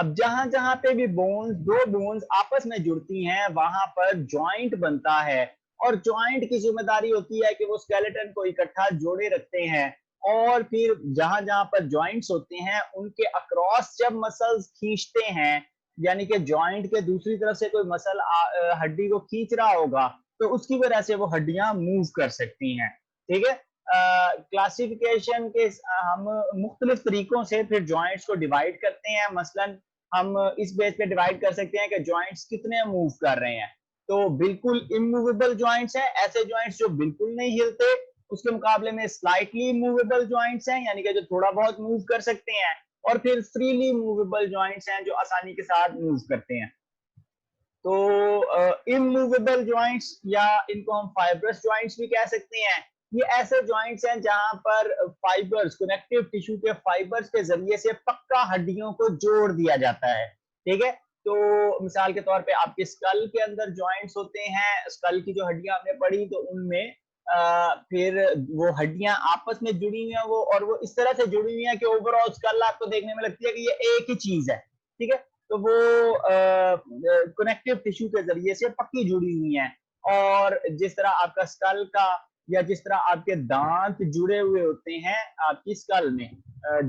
अब जहां जहां पे भी बोन्स, दो बोन्स आपस में जुड़ती हैं, वहां पर जॉइंट बनता है, और जॉइंट की जिम्मेदारी होती है कि वो स्केलेटन को इकट्ठा जोड़े रखते हैं। और फिर जहां जहां पर जॉइंट्स होते हैं उनके अक्रॉस जब मसल्स खींचते हैं, यानी कि जॉइंट के दूसरी तरफ से कोई मसल हड्डी को खींच रहा होगा, तो उसकी वजह से वो हड्डियां मूव कर सकती हैं। ठीक है। क्लासिफिकेशन के हम मुख्तलिफ तरीकों से फिर जॉइंट्स को डिवाइड करते हैं। मसलन हम इस बेस पे डिवाइड कर सकते हैं कि जॉइंट्स कितने मूव कर रहे हैं। तो बिल्कुल इमूवेबल जॉइंट्स हैं, ऐसे जॉइंट्स जो बिल्कुल नहीं हिलते। उसके मुकाबले में स्लाइटली मूवेबल जॉइंट्स हैं, यानी कि जो थोड़ा बहुत मूव कर सकते हैं। और फिर फ्रीली मूवेबल जॉइंट्स हैं जो आसानी के साथ मूव करते हैं। तो इमूवेबल जॉइंट्स, या इनको हम फाइब्रस जॉइंट्स भी कह सकते हैं, ये ऐसे जॉइंट्स हैं जहां पर फाइबर्स, कनेक्टिव टिश्यू के फाइबर्स के जरिए से पक्का हड्डियों को जोड़ दिया जाता है। ठीक है। तो मिसाल के तौर पे आपके स्कल के अंदर जॉइंट्स होते हैं, स्कल की जो हड्डियां आपने पढ़ी तो उनमें फिर वो हड्डियां आपस में जुड़ी हुई हैं, वो और वो इस तरह से जुड़ी हुई हैं कि ओवरऑल स्कल आपको देखने में लगती है कि ये एक ही चीज है। ठीक है। तो वो कनेक्टिव टिश्यू के जरिए से पक्की जुड़ी हुई हैं। और जिस तरह आपका स्कल का, या जिस तरह आपके दांत जुड़े हुए होते हैं आपकी स्कल में,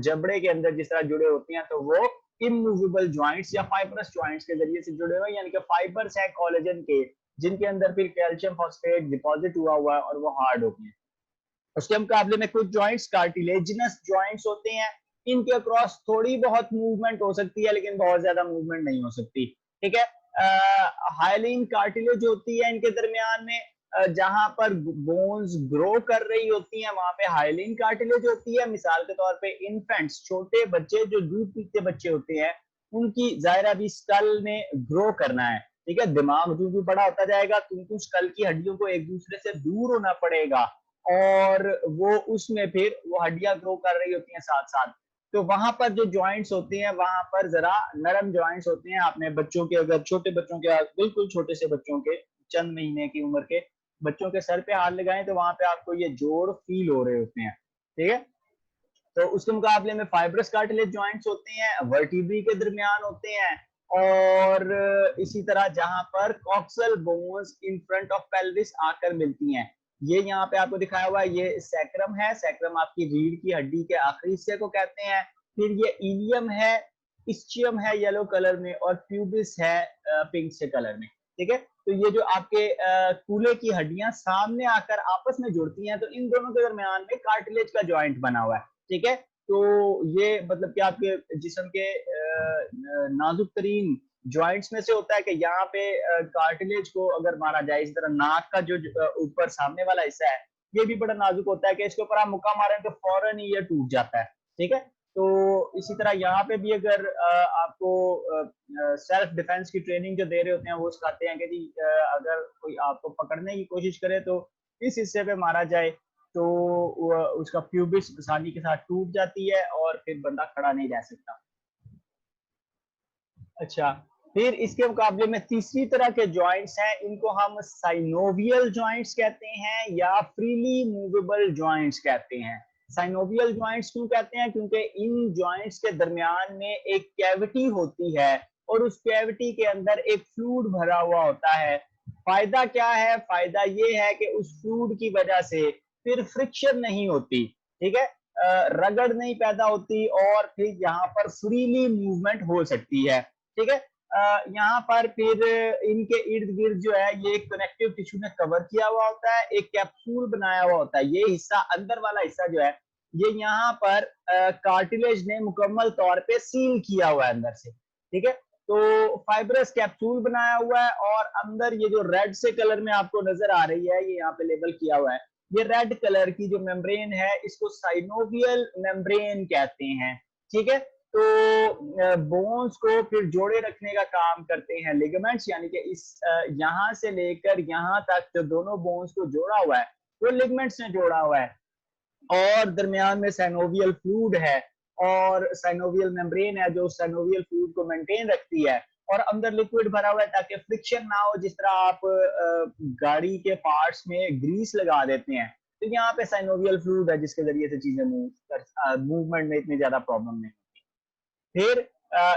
जबड़े के अंदर जिस तरह जुड़े होते हैं, तो वो इमूवेबल जॉइंट्स या फाइब्रस जॉइंट्स के जरिए से जुड़े हुए, यानी कि फाइबर्स है कोलेजन के, जिनके अंदर फिर कैल्शियम फॉस्फेट डिपॉजिट हुआ हुआ है और वो हार्ड होते हैं। उसके मुकाबले में कुछ जॉइंट्स कार्टिलेजिनस जॉइंट्स होते हैं। इनके अक्रॉस थोड़ी बहुत मूवमेंट हो सकती है, लेकिन बहुत ज्यादा मूवमेंट नहीं हो सकती। ठीक है। हाइलिन कार्टिलेज होती है इनके दरमियान में, जहां पर बोन्स ग्रो कर रही होती हैं वहां पे हाइलिन कार्टिलेज होती है। मिसाल के तौर पे इन्फेंट्स, छोटे बच्चे जो दूध पीते बच्चे होते हैं, उनकी जाहिर भी स्कल ने ग्रो करना है। ठीक है। दिमाग जो भी बड़ा होता जाएगा तो उनको स्कल की हड्डियों को एक दूसरे से दूर होना पड़ेगा, और वो उसमें फिर वो हड्डियां ग्रो कर रही होती हैं साथ साथ। तो वहां पर जो जॉइंट्स होते हैं वहां पर जरा नरम जॉइंट्स होते हैं। आपने बच्चों के, अगर छोटे बच्चों के, बिल्कुल छोटे से बच्चों के, चंद महीने की उम्र के बच्चों के सर पे हाथ लगाएं तो वहां पे आपको ये जोड़ फील हो रहे होते हैं। ठीक है। तो उसके मुकाबले में फाइब्रस कार्टिलेज जॉइंट्स होते हैं, वर्टिब्री के दरमियान होते हैं। और इसी तरह जहां पर coxal bones in front of pelvis आकर मिलती हैं, ये यहाँ पे आपको दिखाया हुआ है, ये सैक्रम है। सैक्रम आपकी रीढ़ की हड्डी के आखिरी हिस्से को कहते हैं। फिर ये इलियम है, इस्चियम है येलो कलर में, और प्यूबिस है पिंक से कलर में। ठीक है। तो ये जो आपके कूल्हे की हड्डियां सामने आकर आपस में जुड़ती हैं, तो इन दोनों के दरमियान में कार्टिलेज का जॉइंट बना हुआ है। ठीक है। तो ये मतलब कि आपके जिस्म के नाजुक तरीन जॉइंट्स में से होता है कि यहाँ पे कार्टिलेज को अगर मारा जाए, इस तरह नाक का जो ऊपर सामने वाला हिस्सा है, ये भी बड़ा नाजुक होता है कि इसके ऊपर आप मुक्का मारें तो फौरन ही ये टूट जाता है। ठीक है। तो इसी तरह यहाँ पे भी अगर आपको सेल्फ डिफेंस की ट्रेनिंग जो दे रहे होते हैं वो सिखाते हैं कि जी अगर कोई आपको पकड़ने की कोशिश करे तो इस हिस्से पे मारा जाए, तो उसका प्यूबिस आसानी के साथ टूट जाती है और फिर बंदा खड़ा नहीं रह सकता। अच्छा। फिर इसके मुकाबले में तीसरी तरह के जॉइंट्स हैं, इनको हम साइनोवियल जॉइंट्स कहते हैं या फ्रीली मूवेबल जॉइंट्स कहते हैं। साइनोवियल जॉइंट्स क्यों कहते हैं? क्योंकि इन जॉइंट्स के दरमियान में एक कैविटी होती है और उस कैविटी के अंदर एक फ्लूइड भरा हुआ होता है। फायदा क्या है? फायदा ये है कि उस फ्लूइड की वजह से फिर फ्रिक्शन नहीं होती। ठीक है। रगड़ नहीं पैदा होती और फिर यहाँ पर फ्रीली मूवमेंट हो सकती है। ठीक है। यहाँ पर फिर इनके इर्द गिर्द जो है ये कनेक्टिव टिश्यू ने कवर किया हुआ होता है, एक कैप्सूल बनाया हुआ होता है। ये हिस्सा, अंदर वाला हिस्सा जो है, ये यहाँ पर कार्टिलेज ने मुकम्मल तौर पे सील किया हुआ है अंदर से। ठीक है। तो फाइब्रस कैप्सूल बनाया हुआ है, और अंदर ये जो रेड से कलर में आपको नजर आ रही है, ये यहाँ पे लेबल किया हुआ है, ये रेड कलर की जो मेम्ब्रेन है इसको साइनोवियल मेम्ब्रेन कहते हैं। ठीक है। तो बोन्स को फिर जोड़े रखने का काम करते हैं लिगामेंट्स, यानी कि इस यहां से लेकर यहां तक जो दोनों बोन्स को जोड़ा हुआ है वो लिगामेंट्स ने जोड़ा हुआ है। और दरमियान में साइनोवियल फ्लूइड है और साइनोवियल मेम्ब्रेन है जो साइनोवियल फ्लूइड को मेंटेन रखती है, और अंदर लिक्विड भरा हुआ है ताकि फ्रिक्शन ना हो। जिस तरह आप गाड़ी के पार्ट्स में ग्रीस लगा देते हैं, तो यहाँ पे साइनोवियल फ्लूइड है जिसके जरिए से चीजें मूवमेंट में इतनी ज्यादा प्रॉब्लम नहीं। फिर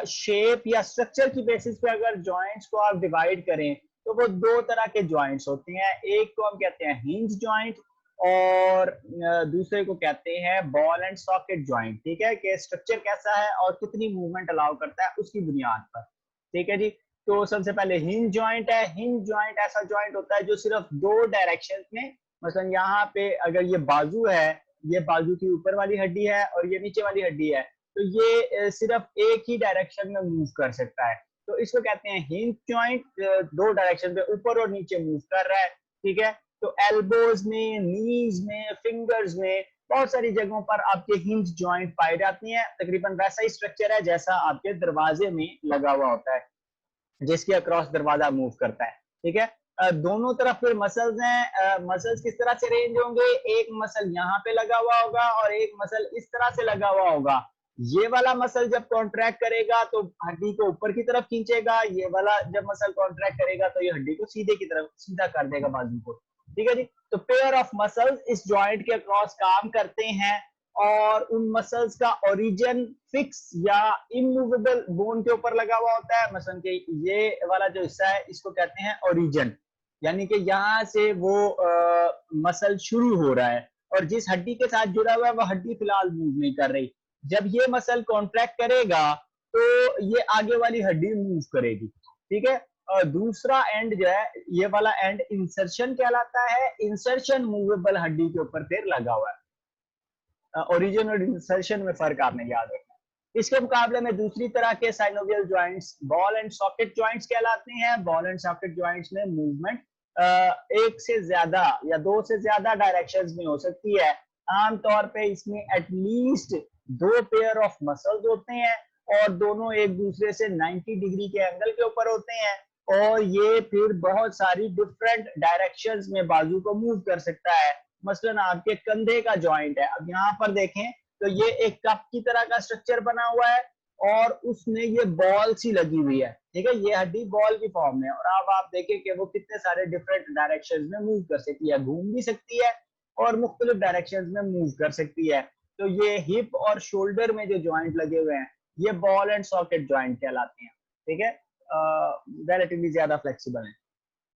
शेप या स्ट्रक्चर की बेसिस पे अगर जॉइंट्स को आप डिवाइड करें तो वो दो तरह के जॉइंट्स होते हैं। एक को हम कहते हैं हिंज जॉइंट और दूसरे को कहते हैं बॉल एंड सॉकेट जॉइंट। ठीक है, कि स्ट्रक्चर कैसा है और कितनी मूवमेंट अलाउ करता है उसकी बुनियाद पर। ठीक है जी। तो सबसे पहले हिंज जॉइंट है। हिंज जॉइंट ऐसा जॉइंट होता है जो सिर्फ दो डायरेक्शन में, मतलब यहाँ पे अगर ये बाजू है, ये बाजू की ऊपर वाली हड्डी है और ये नीचे वाली हड्डी है, तो ये सिर्फ एक ही डायरेक्शन में मूव कर सकता है, तो इसको कहते हैं हिंज जॉइंट। दो डायरेक्शन पे ऊपर और नीचे मूव कर रहा है। ठीक है, तो एल्बोज में, नीज में, फिंगर्स में, बहुत सारी जगहों पर आपके हिंज जॉइंट पाए जाती हैं। तकरीबन वैसा ही स्ट्रक्चर है जैसा आपके दरवाजे में लगा हुआ होता है, जिसके अक्रॉस दरवाजा मूव करता है। ठीक है, दोनों तरफ फिर मसल्स हैं। मसल्स किस तरह से रेंज होंगे, एक मसल यहाँ पे लगा हुआ होगा और एक मसल इस तरह से लगा हुआ होगा। ये वाला मसल जब कॉन्ट्रैक्ट करेगा तो हड्डी को ऊपर की तरफ खींचेगा, ये वाला जब मसल कॉन्ट्रैक्ट करेगा तो ये हड्डी को सीधे की तरफ सीधा कर देगा बाजू को। ठीक है जी। तो पेयर ऑफ मसल्स इस जॉइंट के अक्रॉस काम करते हैं और उन मसल्स का ओरिजिन फिक्स या इमूवेबल बोन के ऊपर लगा हुआ होता है। मसलन के ये वाला जो हिस्सा है इसको कहते हैं ओरिजिन, यानी कि यहाँ से वो मसल शुरू हो रहा है और जिस हड्डी के साथ जुड़ा हुआ है वो हड्डी फिलहाल मूव नहीं कर रही। जब ये मसल कॉन्ट्रैक्ट करेगा तो ये आगे वाली हड्डी मूव करेगी। ठीक है, और दूसरा एंड जो है, ये वाला एंड इंसर्शन कहलाता है। इंसर्शन मूवेबल हड्डी के ऊपर फिर लगा हुआ है। ओरिजिन और इंसर्शन में फर्क आपने याद रखना। इसके मुकाबले में दूसरी तरह के synovial joints ball and socket joints कहलाते हैं। बॉल एंड सॉकेट जॉइंट्स में मूवमेंट एक से ज्यादा या दो से ज्यादा डायरेक्शंस में हो सकती है। आमतौर पे इसमें एटलीस्ट दो पेयर ऑफ मसल्स होते हैं और दोनों एक दूसरे से 90 डिग्री के एंगल के ऊपर होते हैं और ये फिर बहुत सारी डिफरेंट डायरेक्शंस में बाजू को मूव कर सकता है। मसलन आपके कंधे का जॉइंट है, अब यहाँ पर देखें तो ये एक कप की तरह का स्ट्रक्चर बना हुआ है और उसमें ये बॉल सी लगी हुई है। ठीक है, ये हड्डी बॉल की फॉर्म में, और अब आप देखें कि वो कितने सारे डिफरेंट डायरेक्शंस में मूव कर सकती है, घूम भी सकती है और मुख्तलिफ डायरेक्शंस में मूव कर सकती है। तो ये हिप और शोल्डर में जो जॉइंट लगे हुए हैं ये बॉल एंड सॉकेट जॉइंट कहलाते हैं। ठीक है, रिलेटिवली ज्यादा फ्लेक्सिबल है।